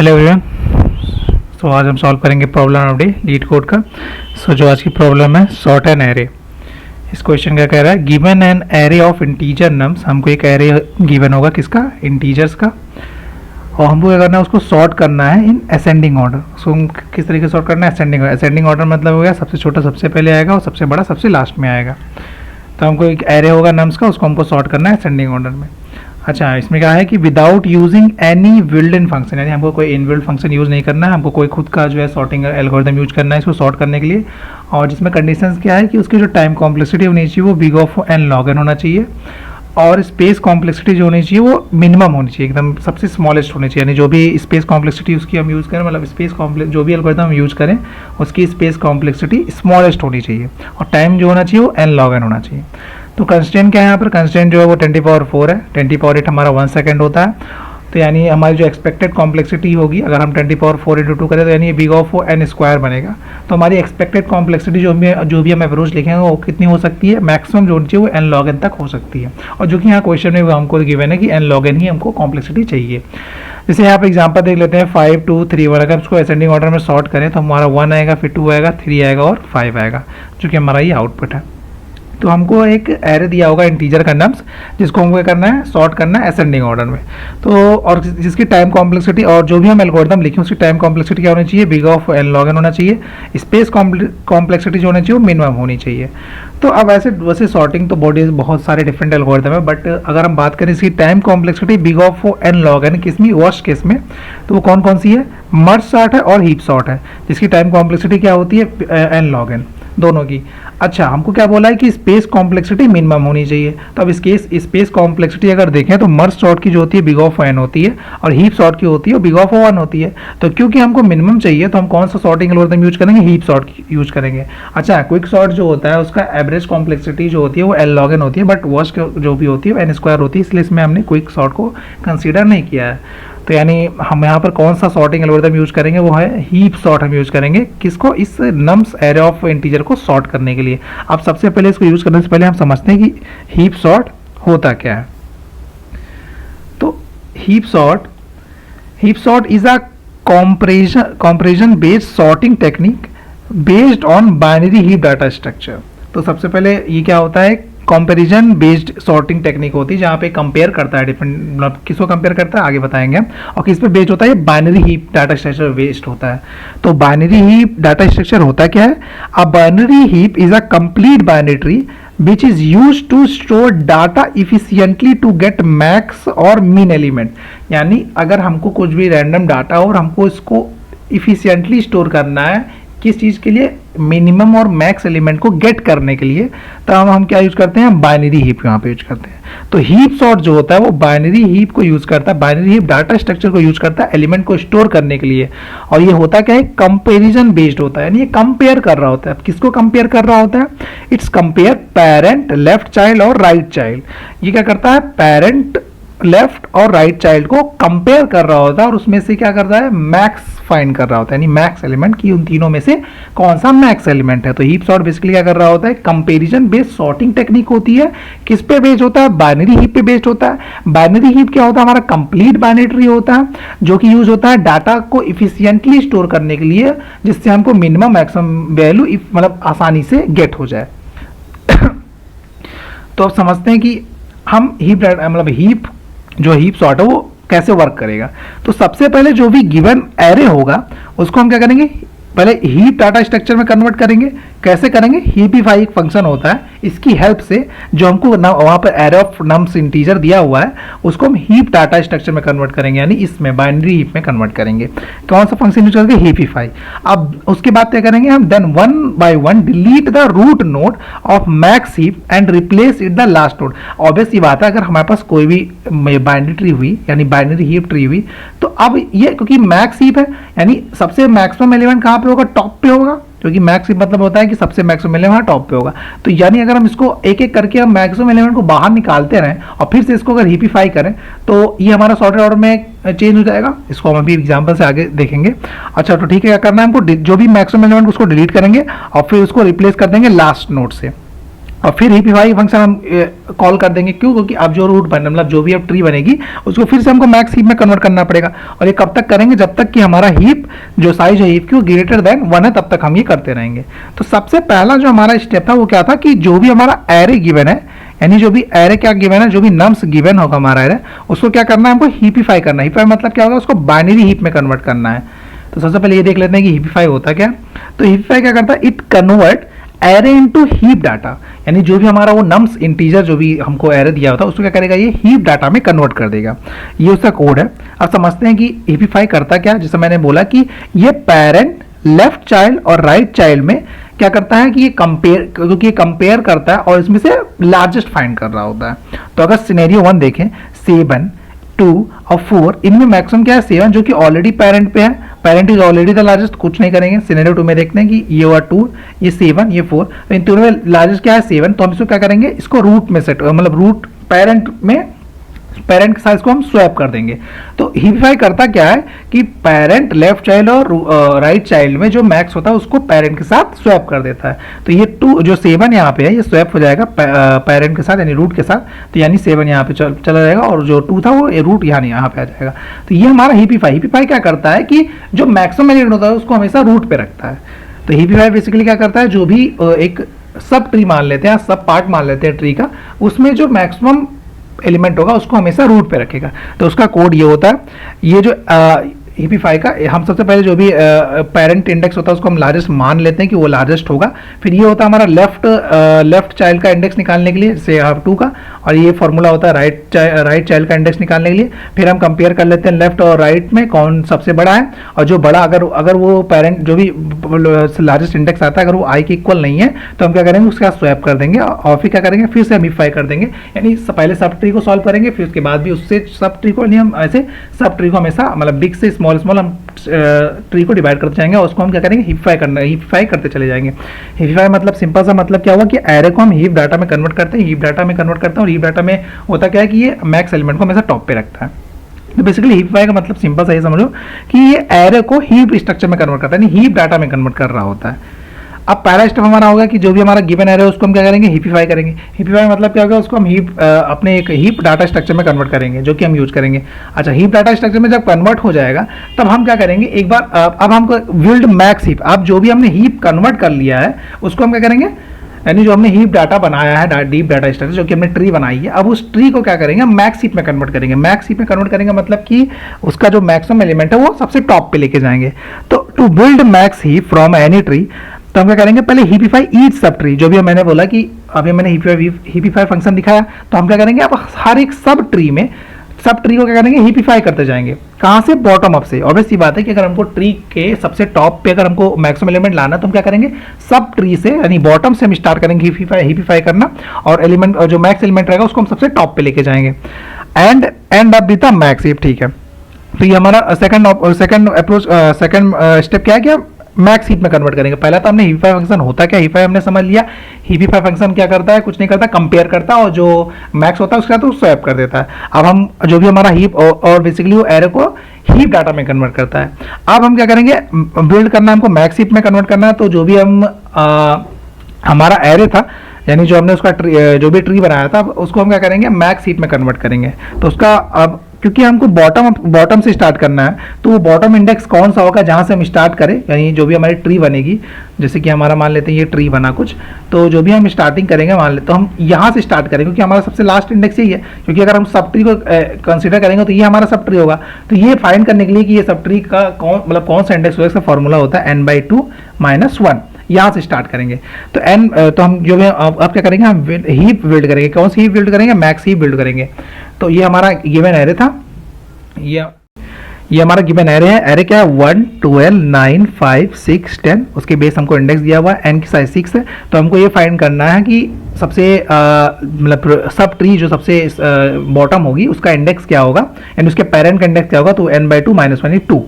Hello everyone. तो आज हम सॉल्व करेंगे problem of D leet code का। जो आज की प्रॉब्लम है सॉर्ट एन एरे। इस क्वेश्चन क्या कह रहा है, given an array of integer nums. हमको एक एरे गिवन होगा किसका, इंटीजर्स का, और हमको क्या करना है, उसको सॉर्ट करना है इन असेंडिंग ऑर्डर। उसको हम किस तरीके से सॉर्ट करना है, असेंडिंग ऑर्डर। असेंडिंग ऑर्डर मतलब हो गया सबसे छोटा सबसे पहले आएगा और सबसे बड़ा सबसे लास्ट में आएगा। तो हमको एक एरे होगा नम्स का, उसको हमको सॉर्ट करना है असेंडिंग ऑर्डर में। अच्छा, इसमें क्या है कि without using any built in function, यानी हमको कोई इनबिल्ट फंक्शन यूज़ नहीं करना है, हमको कोई खुद का जो है सॉर्टिंग एल्गोरिथम यूज करना है इसको सॉर्ट करने के लिए। और जिसमें कंडीशंस क्या है कि उसकी जो टाइम कॉम्प्लेक्सिटी होनी चाहिए वो big of n log n होना चाहिए, और स्पेस कॉम्प्लेक्सिटी जो होनी चाहिए वो मिनिमम होनी चाहिए, एकदम सबसे स्मॉलेस्ट होनी चाहिए। यानी जो भी स्पेस कॉम्प्लेक्सिटी उसकी हम यूज़ करें, मतलब स्पेस कॉम्प्लेक्स जो भी एल्गोरिथम हम यूज़ करें उसकी स्पेस कॉम्प्लेक्सिटी स्मॉलेस्ट होनी चाहिए, और टाइम जो होना चाहिए वो एन लॉग एन होना चाहिए। तो कंस्टेंट क्या है यहाँ पर, कंस्टेंट जो है वो 10⁴ है। 10⁴ हमारा 1 सेकेंड होता है। तो यानी हमारी जो एक्सपेक्टेड कॉम्प्लेक्सिटी होगी, अगर हम 10⁴ × 2 करें तो यानी बिग ऑफ एन स्क्वायर बनेगा। तो हमारी एक्सपेक्टेड कॉम्प्लेक्सिटी जो भी हम अप्रोच लिखेंगे वो कितनी हो सकती है, मैक्सिमम जो चाहिए वो एन लॉग एन तक हो सकती है। और जो कि यहाँ क्वेश्चन में हमको गिवन है कि एन लॉग एन ही हमको कॉम्प्लेक्सिटी चाहिए। जैसे यहाँ पर एग्जाम्पल देख लेते हैं 5 2 3 1। अगर उसको असेंडिंग ऑर्डर में सॉर्ट करें तो हमारा 1 आएगा, फिर 2 आएगा, 3 आएगा और 5 आएगा, जो कि हमारा ये आउटपुट है। तो हमको एक एरे दिया होगा इंटीजर का नम्स, जिसको हमको करना है सॉर्ट करना है असेंडिंग ऑर्डर में। तो और जिसकी टाइम कॉम्प्लेक्सिटी और जो भी हम एल्गोरिथम लिखें उसकी टाइम कॉम्प्लेक्सिटी क्या होनी चाहिए, big of n log n होना चाहिए। स्पेस कॉम्प्लेक्सिटी जो होनी चाहिए वो मिनिमम होनी चाहिए। तो अब वैसे सॉर्टिंग तो बहुत सारे डिफरेंट एल्गोरिथम है, बट अगर हम बात करें इसकी time complexity big of n log n किस में, वर्स्ट केस में, तो वो कौन कौन सी है, मर्ज सॉर्ट है और हीप सॉर्ट है, जिसकी टाइम कॉम्प्लेक्सिटी क्या होती है, एन लॉग एन दोनों की। अच्छा, हमको क्या बोला है कि स्पेस कॉम्प्लेक्सिटी मिनिमम होनी चाहिए। तो अब इसके स्पेस कॉम्प्लेक्सिटी अगर देखें तो मर्ज सॉर्ट की जो होती है बिग ऑफ एन होती है, और हीप सॉर्ट की होती है बिग ऑफ 1 होती है। तो क्योंकि हमको मिनिमम चाहिए तो हम कौन सा सॉर्टिंग एल्गोरिथम यूज करेंगे, हीप सॉर्ट यूज करेंगे। अच्छा, क्विक सॉर्ट जो होता है उसका एवरेज कॉम्प्लेक्सिटी जो होती है वो एन लॉग एन होती है, बट वर्स्ट जो भी होती है एन स्क्वायर होती है, इसलिए इसमें हमने क्विक सॉर्ट को कंसिडर नहीं किया है। तो यानी हम यहाँ पर कौन सा सॉर्टिंग एल्गोरिथम यूज करेंगे, वो है हीप सॉर्ट हम यूज करेंगे। किसको, इस नम्स एरे ऑफ इंटीजर को सॉर्ट करने के लिए। अब सबसे पहले इसको यूज करने से पहले हम समझते हैं कि हीप सॉर्ट होता क्या है। तो heap sort is a comparison based sorting technique based on binary heap data structure. तो सबसे पहले ये क्या होता है, कंपैरिजन बेस्ड सॉर्टिंग टेक्निक होती है, जहाँ पे कंपेयर करता है डिफरेंट, मतलब किसको कंपेयर करता है आगे बताएंगे हम, और किस पे बेस्ड होता है, binary heap data structure based होता है। तो बाइनरी हीप डाटा स्ट्रक्चर होता क्या है, a binary heap is a complete binary tree which is used to store data efficiently to get max और min element। यानी अगर हमको कुछ भी रैंडम डाटा हो और हमको इसको इफिशियंटली स्टोर करना है, किस चीज़ के लिए, मिनिमम और मैक्स एलिमेंट को गेट करने के लिए, तो हम क्या यूज करते हैं, बाइनरी हीप यहाँ पे यूज करते हैं। तो हीप सॉर्ट जो होता है वो बाइनरी हीप को यूज करता है, बाइनरी हीप डाटा स्ट्रक्चर को यूज करता है एलिमेंट को स्टोर करने के लिए। और ये होता क्या है, कंपेरिजन बेस्ड होता है, यानी ये कंपेयर कर रहा होता है। किसको कंपेयर कर रहा होता है, it's compare parent, left child और राइट चाइल्ड। ये क्या करता है, पेरेंट, लेफ्ट और राइट चाइल्ड को कंपेयर कर रहा होता है, और उसमें से क्या करता है, मैक्स फाइंड कर रहा होता है, यानी मैक्स एलिमेंट की उन तीनों में से कौन सा मैक्स एलिमेंट है। तो हीप सॉर्ट बेसिकली क्या कर रहा होता है, कंपैरिजन बेस्ड सॉर्टिंग टेक्निक होती है। किस पे बेस्ड होता है, बाइनरी हीप पे बेस्ड होता है। बाइनरी हीप क्या होता है, हमारा कंप्लीट बाइनरी ट्री होता है, जो कि यूज होता है डाटा को इफिशियंटली स्टोर करने के लिए, जिससे हमको मिनिमम मैक्सिमम वैल्यू मतलब आसानी से गेट हो जाए। तो अब समझते हैं कि हम हीप जो हीप सॉर्ट है वो कैसे वर्क करेगा। तो सबसे पहले जो भी गिवन एरे होगा उसको हम क्या करेंगे, पहले हीप डाटा स्ट्रक्चर में कन्वर्ट करेंगे। कैसे करेंगे, हीपिफाई एक फंक्शन होता है, इसकी हेल्प से जो हमको वहाँ पर एरे ऑफ नम्स इंटीजर दिया हुआ है उसको हम हीप डाटा स्ट्रक्चर में कन्वर्ट करेंगे, यानी इसमें बाइनरी हीप में कन्वर्ट करेंगे। कौन सा फंक्शन यूज करेंगे, हीपिफाई। अब उसके बाद क्या करेंगे हम, then 1 by 1 delete the root node of max heap and replace it the last node. Obvious ये बात है, अगर हमारे पास कोई भी बाइनरी ट्री हुई, यानी बाइनरी हीप ट्री हुई, तो अब ये क्योंकि मैक्स हीप है, यानी सबसे मैक्सिमम एलिमेंट कहाँ पे होगा, टॉप पे होगा, क्योंकि मैक्स मतलब होता है कि सबसे मैक्सिमम एलिमेंट टॉप पे होगा। तो यानी अगर हम इसको एक एक करके हम मैक्सिमम एलिमेंट को बाहर निकालते रहें और फिर से इसको अगर हीपिफाई करें तो ये हमारा सॉर्टेड ऑर्डर में चेंज हो जाएगा। इसको हम अभी एग्जांपल से आगे देखेंगे। अच्छा, तो ठीक है, क्या करना है हमको, जो भी मैक्सिमम एलिमेंट उसको डिलीट करेंगे और फिर उसको रिप्लेस कर देंगे लास्ट नोड से। और फिर हीपीफाई फंक्शन हम कॉल कर देंगे। क्यों? क्योंकि अब जो रूट बन मतलब जो भी अब ट्री बनेगी उसको फिर से हमको मैक्स हीप में कन्वर्ट करना पड़ेगा। और ये कब तक करेंगे? जब तक कि हमारा हीप जो साइज है हीप की वो ग्रेटर देन 1 है, तब तक हम ये करते रहेंगे। तो सबसे पहला जो हमारा स्टेप था वो क्या था कि जो भी हमारा एरे गिवन है, यानी जो भी एरे क्या गिवन है, जो भी नम्स गिवन होगा हमारा एरे, उसको क्या करना है? हमको हीपीफाई करना है। हीपीफाई मतलब क्या होगा? उसको बाइनरी हीप में कन्वर्ट करना है। तो सबसे पहले ये देख लेते हैं कि हीपीफाई होता क्या। तो हीपीफाई क्या करता है? It convert array into heap data, यानी जो भी हमारा वो नम्स इंटीजर जो भी हमको एरे दिया होता है उसको क्या करेगा? ये हीप डाटा में कन्वर्ट कर देगा। ये उसका कोड है। अब समझते हैं कि हीपीफाई करता क्या। जैसे मैंने बोला कि ये पेरेंट, लेफ्ट चाइल्ड और राइट चाइल्ड में क्या करता है कि ये कंपेयर, क्योंकि ये कंपेयर करता है और इसमें से लार्जेस्ट फाइंड कर रहा होता है। तो अगर सिनेरियो 1 देखें, 7, 2 और 4, इनमें मैक्सिमम क्या है? 7, जो कि ऑलरेडी पेरेंट पे है, parent is already the largest, कुछ नहीं करेंगे। सिनेरियो 2 में देखते हैं कि ये हुआ 2, ये 7, ये 4, तो इन तीनों में लार्जेस्ट क्या है? 7। तो हम इसको क्या करेंगे? इसको रूट में सेट, मतलब रूट पेरेंट में, पेरेंट के साथ इसको हम स्वैप कर देंगे। तो हीपीफाई करता क्या है कि पेरेंट, लेफ्ट चाइल्ड और राइट चाइल्ड में जो मैक्स होता है उसको पेरेंट के साथ स्वैप कर देता है। तो ये 2 जो 7 यहाँ पे है ये स्वैप हो जाएगा पेरेंट के साथ, यानी रूट के साथ। तो यानी 7 यहाँ पे चला जाएगा और जो 2 था वो रूट यहाँ पे आ जाएगा। तो ये हमारा हीपीफाई। हीपीफाई क्या करता है कि जो मैक्सिमम एलिमेंट होता है उसको हमेशा रूट पे रखता है। तो हीपीफाई बेसिकली क्या करता है? जो भी एक सब ट्री मान लेते हैं, सब पार्ट मान लेते हैं ट्री का, उसमें जो मैक्सिमम एलिमेंट होगा उसको हमेशा रूट पे रखेगा। तो उसका कोड ये होता है। ये जो हीपीफाई का, हम सबसे पहले जो भी पेरेंट इंडेक्स होता है उसको हम लार्जेस्ट मान लेते हैं कि वो लार्जेस्ट होगा। फिर ये होता है हमारा लेफ्ट चाइल्ड का इंडेक्स निकालने के लिए, से 2 का, और ये फॉर्मूला होता है राइट चाइल्ड का इंडेक्स निकालने के लिए। फिर हम कंपेयर कर लेते हैं लेफ्ट और राइट में कौन सबसे बड़ा है, और जो बड़ा अगर वो पेरेंट जो भी लार्जेस्ट इंडेक्स आता है अगर वो आई के इक्वल नहीं है तो हम क्या करेंगे? उसका स्वैप कर देंगे और फिर क्या करेंगे? फिर से हम हीपीफाई कर देंगे। यानी पहले सब ट्री को सॉल्व करेंगे, फिर उसके बाद भी उससे सब ट्री को, हम ऐसे सब ट्री को हमेशा मतलब बिग से स्मॉल हम ट्री को डिवाइड करते जाएंगे और उसको हम क्या करेंगे? हीपीफाई करते चले जाएंगे। हीपीफाई मतलब सिंपल सा मतलब क्या हुआ कि एरे को हम हीप डाटा में कन्वर्ट करते हैं, हीप डाटा में कन्वर्ट करते हैं, और हीप डाटा में होता क्या है कि ये मैक्स एलिमेंट को हमेशा टॉप पे रखता है। तो बेसिकली हीपीफाई का मतलब सिंपल सा ये समझो कि ये एरे को हीप स्ट्रक्चर में कन्वर्ट करता है, यानी हीप डाटा में कन्वर्ट कर रहा होता है। अब पहला स्टेप हमारा होगा कि जो भी हमारा गिवन एरे है उसको हम क्या करेंगे? हीपीफाई करेंगे। हीपीफाई मतलब क्या होगा? उसको हम अपने एक हीप डाटा स्ट्रक्चर में कन्वर्ट करेंगे, जो कि हम यूज करेंगे। अच्छा, हीप डाटा स्ट्रक्चर में जब कन्वर्ट हो जाएगा तब हम क्या करेंगे? एक बार अब हमको बिल्ड मैक्स हीप, अब जो भी हमने हीप कन्वर्ट कर लिया है उसको हम क्या करेंगे? यानी जो हमने हीप डाटा बनाया है, डीप डाटा स्ट्रक्चर जो कि हमने ट्री बनाई है, अब उस ट्री को क्या करेंगे? मैक्स हीप में कन्वर्ट करेंगे। मैक्स हीप में कन्वर्ट करेंगे मतलब कि उसका जो मैक्सिमम एलिमेंट है वो सबसे टॉप पे लेके जाएंगे। तो to build max heap from any tree, तो हम क्या करेंगे? पहले हीपीफाई ईच सब ट्री, जो भी मैंने बोला कि अभी मैंने हीपीफाई फंक्शन दिखाया, तो हम क्या करेंगे? अब हर एक सब ट्री में, सब ट्री को क्या करेंगे? हीपीफाई करते जाएंगे। कहाँ से? बॉटम अप से। ऑब्वियस सी बात है कि अगर हमको ट्री के सबसे टॉप पे अगर हमको मैक्सिमम एलिमेंट लाना है तो हम क्या करेंगे? सब ट्री से, यानी बॉटम से हम स्टार्ट करेंगे हीपीफाई करना, और एलिमेंट जो मैक्स एलिमेंट रहेगा उसको हम सबसे टॉप पे लेके जाएंगे and up with the max heap. ठीक है, तो ये हमारा सेकंड स्टेप क्या है कि मैक्स हीप में कन्वर्ट करेंगे। पहला तो हमने हीपीफाई फंक्शन होता क्या, हीपीफाई हमने समझ लिया। हीपीफाई फंक्शन क्या करता है? कुछ नहीं करता, कंपेयर करता है और जो मैक्स होता है उसका तो स्वैप कर देता है। अब हम जो भी हमारा हीप और बेसिकली वो एरे को हीप डाटा में कन्वर्ट करता है। अब हम क्या करेंगे? बिल्ड करना है हमको, मैक्स हीप में कन्वर्ट करना है। तो जो भी हम हमारा एरे था, यानी जो हमने उसका जो भी ट्री बनाया था, उसको हम क्या करेंगे? मैक्स हीप में कन्वर्ट करेंगे। तो उसका अब क्योंकि हमको बॉटम से स्टार्ट करना है, तो वो बॉटम इंडेक्स कौन सा होगा जहाँ से हम स्टार्ट करें, यानी जो भी हमारी ट्री बनेगी, जैसे कि हमारा मान लेते हैं ये ट्री बना कुछ, तो जो भी हम स्टार्टिंग करेंगे मान लेते तो हम यहाँ से स्टार्ट करेंगे, क्योंकि हमारा सबसे लास्ट इंडेक्स यही है। क्योंकि अगर हम सब ट्री को कंसिडर करेंगे तो ये हमारा सब ट्री होगा। तो ये फाइंड करने के लिए कि ये सब ट्री का कौन सा इंडेक्स होगा, इसका फॉर्मूला होता है n/2 - 1। यहाँ से स्टार्ट करेंगे। तो एन, तो हम जो भी अब क्या करेंगे? हम हीप बिल्ड करेंगे। कौन सी हीप बिल्ड करेंगे? मैक्स हीप बिल्ड करेंगे। तो ये हमारा गिवन एरे था, ये हमारा गिवन एरे है। एरे क्या है? 1, 12, 9, 5, 6, 10। उसके बेस हमको इंडेक्स दिया हुआ है, एन की साइज 6 है। तो हमको ये फाइंड करना है कि सबसे मतलब सब ट्री जो सबसे बॉटम होगी उसका इंडेक्स क्या होगा, एंड उसके पेरेंट का इंडेक्स क्या होगा। तो n/2 - 1 = 2।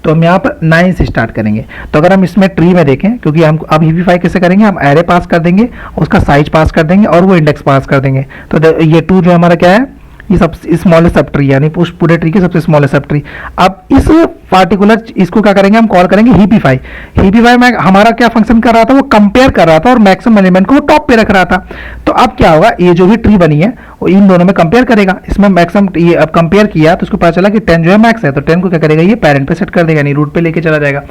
तो हम यहाँ पर 9 से स्टार्ट करेंगे। तो अगर हम इसमें ट्री में देखें, क्योंकि हम अब हीपीफाई कैसे करेंगे? हम एरे पास कर देंगे, उसका साइज पास कर देंगे और वो इंडेक्स पास कर देंगे। तो ये 2 जो हमारा क्या है? ये सबसे स्मॉलेस्ट सब ट्री, यानी पूरे ट्री की सबसे स्मॉलेस्ट सब ट्री। अब इस पार्टिकुलर इसको क्या करेंगे, हम कॉल करेंगे हीपीफाई। हीपीफाई में हमारा क्या फंक्शन कर रहा था, वो कंपेयर कर रहा था और मैक्सिमम एलिमेंट को वो टॉप पे रख रहा था। तो अब क्या होगा, ये जो भी ट्री बनी है वो इन दोनों में कंपेयर करेगा। इसमें मैक्सिमम ये अब कंपेयर किया तो उसको पता चला कि 10 जो है मैक्स है, तो 10 को क्या करेगा, ये पेरेंट पे सेट कर देगा, यानी रूट पे लेके चला जाएगा।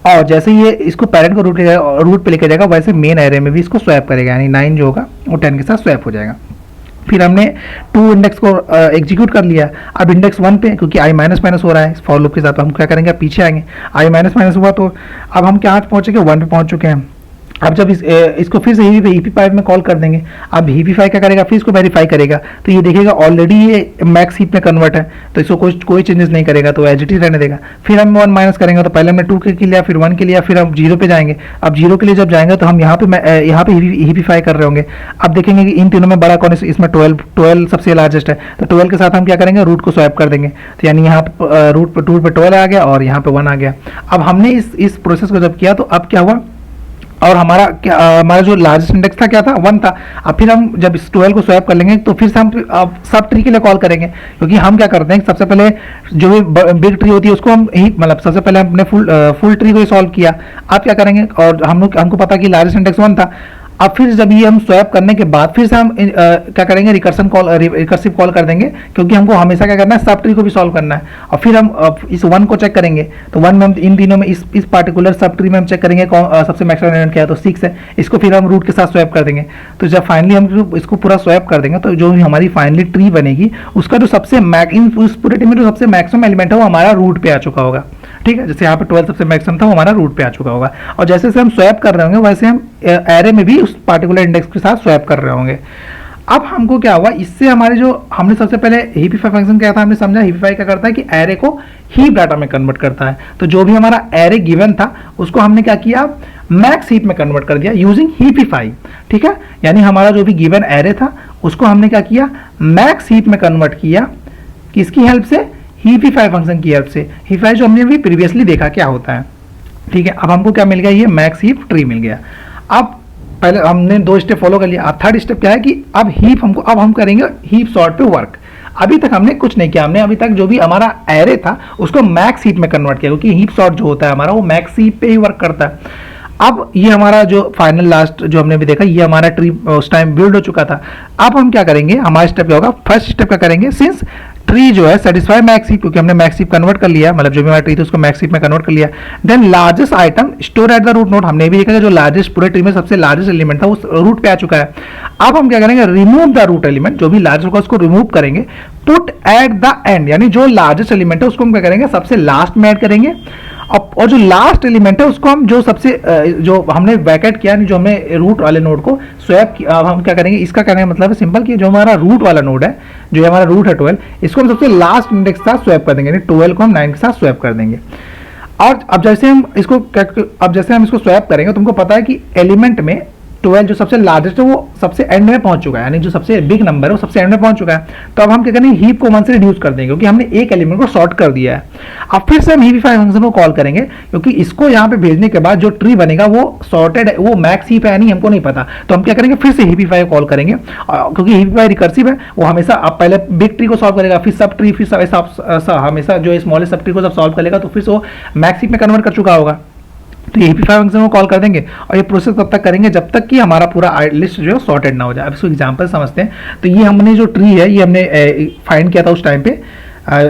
और जैसे ये इसको पेरेंट को रूट पे लेके जाएगा, वैसे मेन एरे में भी इसको स्वैप करेगा, यानी 9 जो होगा वो 10 के साथ स्वैप हो जाएगा। फिर हमने 2 इंडेक्स को एग्जीक्यूट कर लिया। अब इंडेक्स 1 पे, क्योंकि आई माइनस माइनस हो रहा है फॉर लूप के साथ, तो हम क्या करेंगे, पीछे आएंगे। आई माइनस माइनस हुआ तो अब हम क्या पहुंचेंगे, 1 पे पहुंच चुके हैं। अब जब इसको फिर से हीपी5 में कॉल कर देंगे। अब हीपी5 क्या करेगा, फिर इसको वेरीफाई करेगा, तो ये देखेगा ऑलरेडी ये मैक्स हीप में कन्वर्ट है, तो इसको कोई चेंजेस नहीं करेगा, तो एज इट इज रहने देगा। फिर हम 1 माइनस करेंगे, तो पहले हमने 2 के लिया, फिर 1 के लिया, फिर हम 0 पे जाएंगे। अब 0 के लिए जब जाएंगे तो हम यहाँ पे हीपीफाई कर रहे होंगे। अब देखेंगे कि इन तीनों में बड़ा कौन है, इसमें 12 सबसे लार्जेस्ट है, तो 12 के साथ हम क्या करेंगे, रूट को स्वैप कर देंगे। तो यानी यहाँ पे रूट पे 12 आ गया और यहाँ पे 1 आ गया। अब हमने इस प्रोसेस को जब किया तो अब क्या हुआ, और हमारा जो लार्जेस्ट इंडेक्स था क्या था, 1 था। अब फिर हम जब इस 12 को स्वैप कर लेंगे तो फिर से हम सब ट्री के लिए कॉल करेंगे, क्योंकि हम क्या करते हैं, सबसे पहले जो भी बिग ट्री होती है उसको हम ही मतलब सबसे पहले हमने फुल ट्री को सॉल्व किया। अब क्या करेंगे, और हमको पता कि लार्जेस्ट इंडेक्स 1 था। अब फिर जब ये हम स्वैप करने के बाद फिर से हम क्या करेंगे, रिकर्सिव कॉल कर देंगे, क्योंकि हमको हमेशा क्या करना है, सब ट्री को भी सॉल्व करना है। और फिर हम इस 1 को चेक करेंगे, तो 1 में हम इन तीनों में इस पार्टिकुलर सब ट्री में हम चेक करेंगे सबसे मैक्सिमम एलिमेंट क्या है, तो 6 है। इसको फिर हम रूट के साथ स्वैप कर देंगे। तो जब फाइनली हम इसको पूरा स्वैप कर देंगे, तो जो हमारी फाइनली ट्री बनेगी उसका जो सबसे उस पूरे ट्री में जो सबसे मैक्सिमम एलिमेंट है वो हमारा रूट पे आ चुका होगा। ठीक है, जैसे यहाँ पे 12 सबसे मैक्सिमम था वो हमारा रूट पे आ चुका होगा। और जैसे जैसे हम स्वैप कर रहे होंगे वैसे हम एरे में भी उस पार्टिकुलर इंडेक्स के साथ स्वैप कर रहे होंगे। अब हमको क्या हुआ, इससे हमारे जो हमने सबसे पहले हीपीफाई फंक्शन क्या था, हमने समझा हीपीफाई क्या करता है कि एरे को हीप डाटा में कन्वर्ट करता है। तो जो भी हमारा एरे गिवन था उसको हमने क्या किया, मैक्स हीप में कन्वर्ट कर दिया यूजिंग हीपीफाई। ठीक है, यानी हमारा जो भी गिवन एरे था उसको हमने क्या किया, मैक्स हीप में कन्वर्ट किया। किसकी हेल्प से, हीपीफाई फंक्शन की हेल्प से। हीपीफाई जो हमने भी प्रीवियसली देखा क्या होता है। ठीक है, अब हमको क्या मिल गया, ये मैक्स हीप ट्री मिल गया। अब पहले हमने 2 स्टेप फॉलो कर लिया। अब थर्ड स्टेप क्या है कि अब हम करेंगे हीप सॉर्ट पे वर्क। अभी तक हमने कुछ नहीं किया, हमने अभी तक जो भी हमारा एरे था उसको मैक्स हीप में कन्वर्ट किया, क्योंकि हीप सॉर्ट जो होता है हमारा वो मैक्स हीप पे ही वर्क करता है। अब ये हमारा जो फाइनल लास्ट जो हमने भी देखा, ये हमारा ट्री उस टाइम बिल्ड हो चुका था। अब हम क्या करेंगे, हमारा स्टेप क्या होगा, फर्स्ट स्टेप क्या करेंगे, सिंस ट्री जो है सेटिस्फाई मैक्स हीप, क्योंकि हमने मैक्स हीप कन्वर्ट कर लिया, मतलब जो भी हमारा ट्री था उसको मैक्स हीप में कन्वर्ट कर लिया। Then largest item store at the root node, हमने भी देखा कि जो लार्जेस्ट पूरे ट्री में सबसे लार्जेस्ट एलिमेंट था वो रूट पे आ चुका है। अब हम क्या करेंगे, रिमूव द रूट एलिमेंट, जो भी लार्जेस्ट होगा उसको रिमूव करेंगे, पुट एट द एंड, यानी जो लार्जेस्ट एलिमेंट है उसको हम क्या करेंगे, सबसे लास्ट में ऐड करेंगे। और जो लास्ट एलिमेंट है उसको हम जो सबसे जो हमने ब्रैकेट किया, जो हमने रूट वाले नोड को स्वैप किया, अब हम क्या करेंगे, इसका कहने का मतलब है सिंपल कि जो हमारा रूट वाला नोड है, जो हमारा रूट है 12, इसको हम सबसे लास्ट इंडेक्स के साथ स्वैप कर देंगे, यानी 12 को हम 9 के साथ स्वैप कर देंगे। और अब जैसे हम इसको स्वैप करेंगे, तुमको पता है कि एलिमेंट में 12 जो सबसे लार्जेस्ट है वो सबसे एंड में पहुंच चुका है, यानी जो सबसे बिग नंबर है वो सबसे एंड में पहुंच चुका है। तो अब हम क्या करेंगे, हीप को 1 से रिड्यूस कर देंगे, क्योंकि हमने एक एलिमेंट को सॉर्ट कर दिया है। अब फिर से हम हीपीफाई फंक्शन को कॉल करेंगे, क्योंकि इसको यहाँ पे भेजने के बाद जो ट्री बनेगा वो सॉर्टेड है, वो मैक्स हीप है नहीं, हमको नहीं पता। तो हम क्या करेंगे, फिर से हीपीफाई को कॉल करेंगे, क्योंकि हीपीफाई रिकर्सिव है, वो हमेशा अब पहले बिग ट्री को सॉल्व करेगा, फिर सब ट्री, फिर हमेशा जो स्मॉलेस्ट सब ट्री को जब सॉल्व करेगा तो फिर से वो मैक्स हीप में कन्वर्ट कर चुका होगा। तो ये हीपीफाई फंक्शन को कॉल कर देंगे, और ये प्रोसेस तब तक करेंगे जब तक कि हमारा पूरा लिस्ट जो है सॉर्टेड ना हो जाए। अब इसको एग्जांपल समझते हैं। तो ये हमने जो ट्री है ये हमने फाइंड किया था उस टाइम पे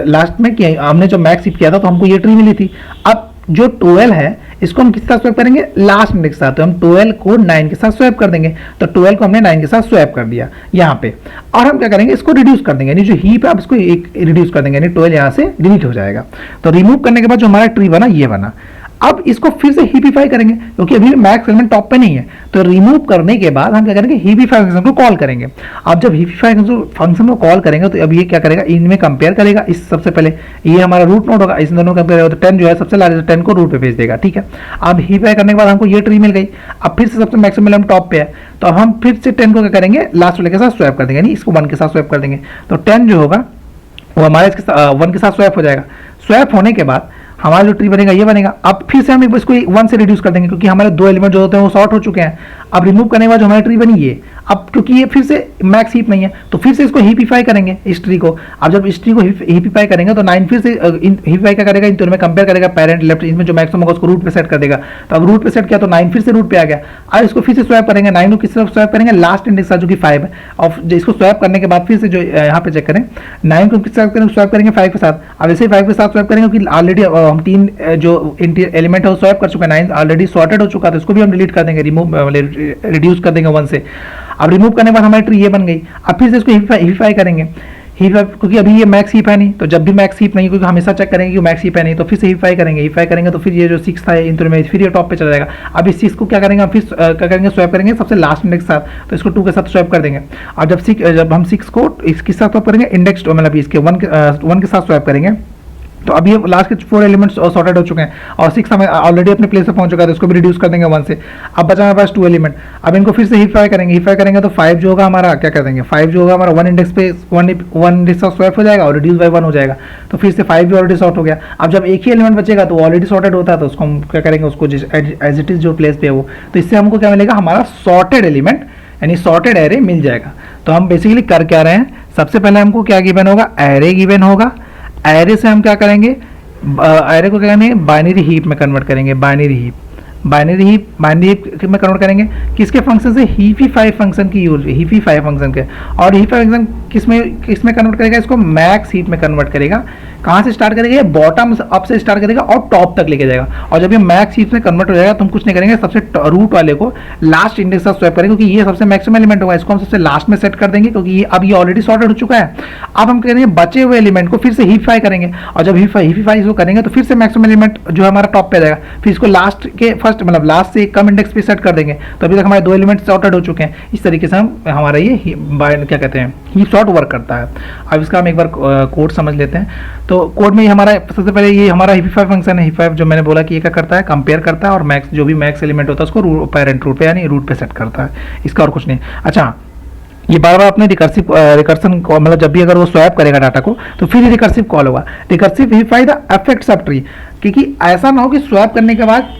लास्ट में, कि हमने जो मैक्स हीप किया था तो हमको ये ट्री मिली थी। अब जो 12 है इसको हम किस साथ स्वैप करेंगे, लास्ट इंडेक्स के साथ। तो हम 12 को 9 के साथ स्वैप कर देंगे, तो 12 को हमने 9 के साथ स्वैप कर दिया यहाँ पे। और हम क्या करेंगे, इसको रिड्यूस कर देंगे, यानी जो हीप है आप इसको एक रिड्यूस कर देंगे, यानी 12 यहाँ से डिलीट हो जाएगा। तो रिमूव करने के बाद जो हमारा ट्री बना ये बना। अब इसको फिर से हीपीफाई करेंगे, क्योंकि अभी मैक्स एलिमेंट टॉप पे नहीं है। तो रिमूव करने के बाद हम क्या करेंगे, हीपीफाई फंक्शन को कॉल करेंगे। अब जब हीपीफाई फंक्शन को कॉल करेंगे तो अब ये क्या करेगा, इनमें कंपेयर करेगा। इस सबसे पहले ये हमारा रूट नोड होगा, इस दोनों कंपेयर होगा, तो 10 जो है सबसे लार्जेस्ट, 10 को रूट पे भेज देगा। ठीक है, अब हीपीफाई करने के बाद हमको ये ट्री मिल गई। अब फिर से सबसे मैक्सिमम एलिमेंट टॉप पे है, तो अब हम फिर से 10 को क्या करेंगे, लास्ट वाले के साथ स्वैप कर देंगे, यानी इसको 1 के साथ स्वैप कर देंगे। तो 10 जो होगा वो हमारे 1 के साथ स्वैप हो जाएगा। स्वैप होने के बाद हमारा जो ट्री बनेगा ये बनेगा। अब फिर से हम इसको 1 से रिड्यूस कर देंगे, क्योंकि हमारे 2 एलिमेंट जो होते हैं वो सॉर्ट हो चुके हैं। अब रिमूव करने के बाद जो हमारी ट्री बनी ये, अब क्योंकि ये फिर से मैक्स हीप नहीं है तो फिर से इसको हीपिफाई करेंगे इस ट्री को। अब जब इस ट्री को हीपिफाई करेंगे तो 9 फिर से हीपिफाई क्या करेगा, इन दोनों में कंपेयर करेगा, पेरेंट लेफ्ट इसमें जो मैक्सिमम होगा उसको रूट पे सेट कर देगा। तो अब रूट पे सेट किया तो 9 फिर से रूट पे आ गया। अब इसको फिर से स्वैप करेंगे, 9 को किस तरफ स्वैप करेंगे, लास्ट इंडेक्स जो कि 5 है। और इसको स्वैप करने के बाद फिर से जो यहाँ पे चेक करें 9 को किस तरफ स्वैप करेंगे 5 के साथ। अब ऐसे 5 के साथ स्वैप करेंगे क्योंकि ऑलरेडी हम 3 जो एलिमेंट है वो स्वैप कर चुका है, 9 ऑलरेडी सॉर्टेड हो चुका था, इसको भी हम डिलीट कर देंगे, रिमूव रिड्यूस कर देंगे 1 से। अब रिमूव करने के बाद हमारी ट्री ये बन गई। अब फिर से इसको हीपिफाई करेंगे, हीप क्योंकि अभी ये मैक्स हीप है नहीं, तो जब भी मैक्स हीप नहीं, क्योंकि हमेशा चेक करेंगे कि मैक्स हीप है नहीं, तो फिर से हीपिफाई करेंगे तो फिर ये जो 6 था इन दोनों में फिर ये टॉप पे चला जाएगा। अब इस 6 को क्या करेंगे, हम फिर क्या करेंगे, स्वैप करेंगे सबसे लास्ट इंडेक्स के साथ, तो इसको 2 के साथ स्वैप कर देंगे। और जब हम 6 को इसके साथ स्वैप करेंगे, इंडेक्स मतलब इसके 1 के साथ स्वैप करेंगे, तो अभी ये लास्ट के 4 एलिमेंट्स सॉर्टेड हो चुके हैं और 6 हमें ऑलरेडी अपने प्लेस पे पहुंच चुका है, तो इसको भी रिड्यूस कर देंगे 1 से। अब बचा हमारे पास 2 एलिमेंट। अब इनको फिर से हीपिफाई करेंगे तो 5 जो होगा हमारा क्या कर देंगे, 5 जो होगा हमारा 1 इंडेक्स पे 1 इंडेक्स का स्वैप हो जाएगा और रिड्यूस बाय 1 हो जाएगा, तो फिर से 5 भी ऑलरेडी सॉर्ट हो गया। अब जब एक ही एलिमेंट बचेगा तो ऑलरेडी सॉर्टेड होता है, तो उसको हम क्या करेंगे, उसको एज इट इज जो प्लेस पे है वो, तो इससे हमको क्या मिलेगा, हमारा सॉर्टेड एलिमेंट यानी सॉर्टेड एरे मिल जाएगा। तो हम बेसिकली कर क्या रहे हैं, सबसे पहले हमको क्या गिवन होगा, एरे गिवन होगा। एरे से हम क्या करेंगे, एरे को क्या करेंगे, बाइनरी हीप में कन्वर्ट करेंगे, बाइनरी हीप में कन्वर्ट करेंगे किसके फंक्शन से, हीपिफाई फंक्शन की यूज, हीपिफाई फंक्शन के। और हीपिफाई फंक्शन किसमें कन्वर्ट करेगा, इसको मैक्स हीप में कन्वर्ट करेगा। कहाँ से स्टार्ट करेगा, ये बॉटम अप से स्टार्ट करेगा और टॉप तक लेके जाएगा। और जब ये मैक्स हीप में कन्वर्ट हो जाएगा तो हम कुछ नहीं करेंगे, सबसे रूट वाले को लास्ट इंडेक्स का स्वैप करेंगे, क्योंकि ये सबसे मैक्सिमम एलिमेंट होगा, इसको हम सबसे लास्ट में सेट कर देंगे, क्योंकि ये अब ये ऑलरेडी सॉर्टेड हो चुका है। अब हम करेंगे बचे हुए एलिमेंट को फिर से हीपिफाई करेंगे, और जब हीपिफाई इसको करेंगे तो फिर से मैक्सिमम एलिमेंट जो है हमारा टॉप पे जाएगा, फिर इसको लास्ट के फर्स्ट मतलब लास्ट से कम इंडेक्स पे सेट कर देंगे। तो अभी तक हमारे 2 एलिमेंट सॉर्टेड हो चुके हैं। इस तरीके से हम हमारा ये क्या कहते हैं, हीप सॉर्ट वर्क करता है। अब इसका हम एक बार कोड समझ लेते हैं। तो कोड में हमारा सबसे पहले ये हमारा हीपिफाई फंक्शन है। हीपिफाई जो मैंने बोला कि ये क्या करता है, कंपेयर करता है और मैक्स जो भी मैक्स एलिमेंट होता है उसको पेरेंट रूट पे यानी रूट पे सेट करता है, इसका और कुछ नहीं। अच्छा, ये बार बार अपने रिकर्सन मतलब जब भी अगर वो स्वैप करेगा डाटा को तो फिर रिकर्सिव कॉल होगा, recursive heapify the affect sub tree, क्योंकि ऐसा ना हो कि स्वैप करने के बाद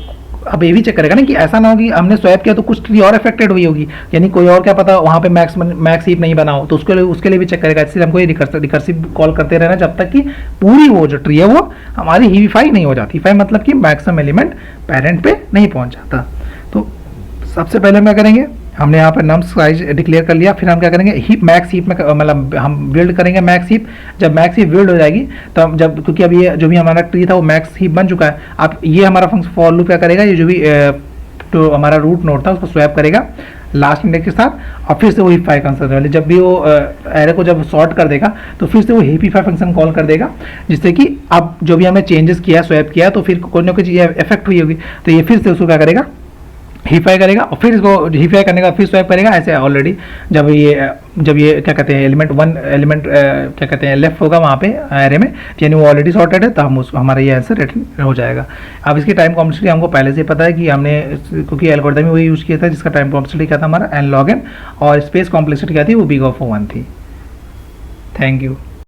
अब ये भी चेक करेगा ना कि ऐसा ना हो कि हमने स्वैप किया तो कुछ ट्री और अफेक्टेड हुई होगी, यानी कोई और क्या पता वहाँ पे मैक्स हीप नहीं बना हो, तो उसके लिए भी चेक करेगा। इसलिए हमको ये रिकर्सिव कॉल करते रहना जब तक कि पूरी वो जो ट्री है वो हमारी हीपिफाई नहीं हो जाती। हीपिफाई मतलब कि मैक्सिमम एलिमेंट पेरेंट पे नहीं पहुँच जाता। तो सबसे पहले हम क्या करेंगे, हमने यहाँ पर नम्स साइज डिक्लेयर कर लिया, फिर हम क्या करेंगे, हीप मैक्स हीप में मतलब हम बिल्ड करेंगे मैक्स हीप। जब मैक्स हीप बिल्ड हो जाएगी तो हम जब, क्योंकि अब ये जो भी हमारा ट्री था वो मैक्स हीप बन चुका है, अब ये हमारा फंक्शन फॉर लूप क्या करेगा, ये जो भी तो हमारा रूट नोड था उसको स्वैप करेगा लास्ट इंडेक्स के साथ, और फिर से वो हीपिफाई फंक्शन वाले जब भी वो एरे को जब सॉर्ट कर देगा तो फिर से वो हीपिफाई फंक्शन कॉल कर देगा, जिससे कि अब जो भी हमने चेंजेस किया स्वैप किया तो फिर कोई ना कोई चीज़ इफेक्ट हुई होगी, तो ये फिर से उसको क्या करेगा, हीपिफाई करेगा और फिर इसको हीपिफाई करने का फिर स्वैप करेगा। ऐसे ऑलरेडी जब ये क्या कहते हैं एलिमेंट क्या कहते हैं लेफ्ट होगा वहाँ पे एरे में, यानी वो ऑलरेडी सॉर्टेड है, तो हम उसको हमारा ये आंसर रिटर्न हो जाएगा। अब इसकी टाइम कॉम्प्लेक्सिटी हमको पहले से पता है कि हमने, क्योंकि एल्गोरिथम वही यूज़ किया था जिसका टाइम कॉम्प्लेक्सिटी क्या था हमारा n log n, और स्पेस कॉम्प्लेक्सिटी क्या थी वो big of 1 थी। Thank you.